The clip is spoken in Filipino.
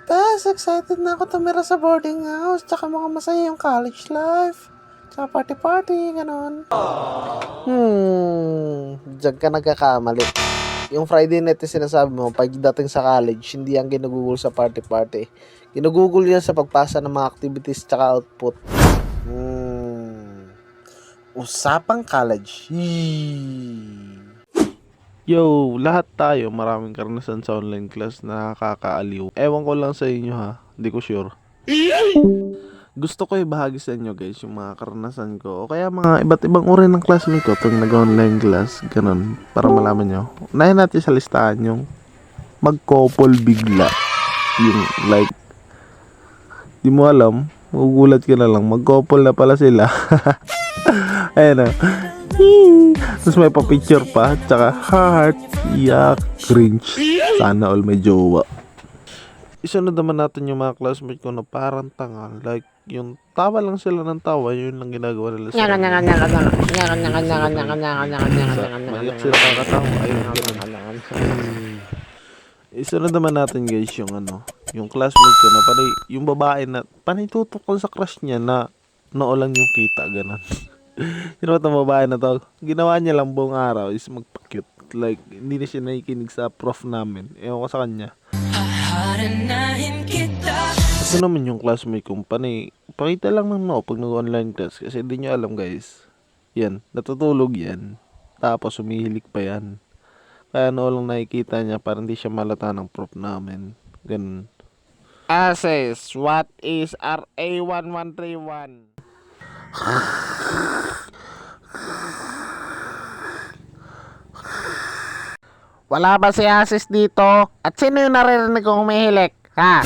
Bes, excited na ako tumira sa boarding house. Tsaka mukhang masaya yung college life. Tsaka party-party, ganon. Diyan ka nagkakamali. Yung Friday night yung sinasabi mo, pagdating sa college, hindi yan ginugugol sa party-party. Ginugugol yan sa pagpasa ng mga activities tsaka output. Usapang college. Yo, lahat tayo maraming karanasan sa online class na nakakaaliw. Ewan ko lang sa inyo ha, hindi ko sure. Gusto ko ibahagi sa inyo guys yung mga karanasan ko o kaya mga iba't ibang uri ng classmate ko tuwing nag-online class, ganun, para malaman nyo. Unahin natin sa listahan yung mag-couple bigla. Yung like, di mo alam, magugulat ka na lang, mag-couple na pala sila. Ayan na. Tapos may pa-picture pa, tsaka heart, yak, cringe. Sana all may jowa. Isunod naman natin yung mga classmate ko na parang tanga. Like, yung tawa lang sila ng tawa, yun lang ginagawa nila sa mayak sila kakatawa. Ayun, ganun. Isunod naman natin guys yung yung classmate ko na panay, yung babae na panay tutukol sa crush niya na noo lang yung kita, ganun. Sino ba itong babae na to? Ginawa niya lang buong araw is magpa-cute. Like, hindi na siya nakikinig sa prof namin. Ewan ko sa kanya. Ito naman yung classmate kong panay, pakita lang ng noo pag nag-online class. Kasi hindi nyo alam guys. Yan, natutulog yan. Tapos humihilik pa yan. Kaya noo lang nakikita niya para hindi siya malata ng prof namin. Ganun. Says, what is RA1131? Wala ba si Asis dito? At sino yung naririnig kong humihilik? Ha?